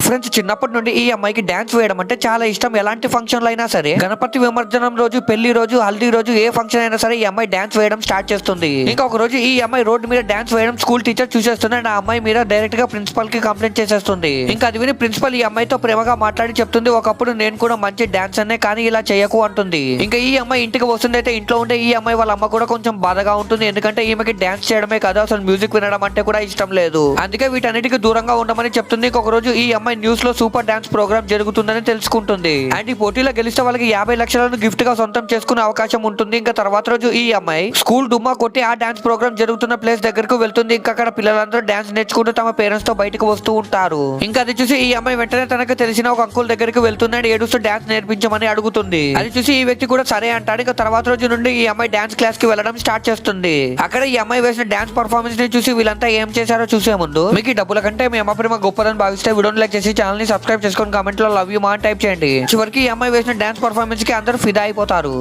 Friends చిన్నప్పటి నుండి ఈ అమ్మాయికి డాన్స్ వేయడం అంటే చాలా ఇష్టం. ఎలాంటి ఫంక్షన్లు అయినా సరే, గణపతి విమర్శనం రోజు, పెళ్లి రోజు, హల్దీ రోజు, ఏ ఫంక్షన్ అయినా సరే ఈ అమ్మాయి డాన్స్ వేయడం స్టార్ట్ చేస్తుంది. ఇంకా ఒక రోజు ఈ అమ్మాయి రోడ్డు మీద డాన్స్ వేయడం స్కూల్ టీచర్ చూసేస్తుంది అండ్ ఆ అమ్మాయి మీద డైరెక్ట్ గా ప్రిన్సిపల్ కి కంప్లైంట్ చేసేస్తుంది. ఇంకా అది విని ప్రిన్సిపల్ ఈ అమ్మాయితో ప్రేమగా మాట్లాడి చెప్తుంది, ఒకప్పుడు నేను కూడా మంచి డాన్స్ అనే కానీ ఇలా చేయకు అంటుంది. ఇంకా ఈ అమ్మాయి ఇంటికి వస్తుంది. అయితే ఇంట్లో ఉంటే ఈ అమ్మాయి వాళ్ళ అమ్మ కూడా కొంచెం బాధగా ఉంటుంది, ఎందుకంటే ఈమెకి డాన్స్ చేయడమే కాదు అసలు మ్యూజిక్ వినడం అంటే కూడా ఇష్టం లేదు. అందుకే వీటన్నిటికి దూరంగా ఉండమని చెప్తుంది. ఇంకొక రోజు ఈ అమ్మాయి న్యూస్ లో సూపర్ డాన్స్ ప్రోగ్రామ్ జరుగుతుందని తెలుసుకుంటుంది అండ్ ఈ పోటీలో గెలిస్తే వాళ్ళకి 50 లక్షలను గిఫ్ట్ గా సొంతం చేసుకునే అవకాశం ఉంటుంది. ఇంకా తర్వాత రోజు ఈ అమ్మాయి స్కూల్ డుమ్మా కొట్టి ఆ డాన్స్ ప్రోగ్రామ్ జరుగుతున్న ప్లేస్ దగ్గరకు వెళ్తుంది. ఇంకా అక్కడ పిల్లలందరూ డాన్స్ నేర్చుకుంటూ తమ పేరెంట్స్ తో బయటకు వస్తూ ఉంటారు. ఇంకా అది చూసి ఈ అమ్మాయి వెంటనే తనకు తెలిసిన ఒక అంకుల్ దగ్గరికి వెళ్తుంది అండ్ ఏడుస్తూ డాన్స్ నేర్పించమని అడుగుతుంది. అది చూసి ఈ వ్యక్తి కూడా సరే అంటాడు. ఇంకా తర్వాత రోజు నుండి ఈ అమ్మాయి డాన్స్ క్లాస్ కి వెళ్ళడం స్టార్ట్ చేస్తుంది. అక్కడ ఈ అమ్మాయి వేసిన డాన్స్ పర్ఫార్మెన్స్ ని చూసి వీళ్ళంతా ఏం చేశారో చూసే ముందు మీకు ఈ డబ్బుల కంటే మీ అమ్మ ప్రేమ గొప్పదని భావిస్తే వీడియోని లైక్ చేసి ఛానల్ ని సబ్స్క్రైబ్ చేసుకొని కామెంట్ లో లవ్ యూ మా టైప్ చేయండి. చివరికి ఈ అమ్మాయి వేసిన డాన్స్ పర్ఫార్మెన్స్ కి అందరూ ఫిదా అయిపోతారు.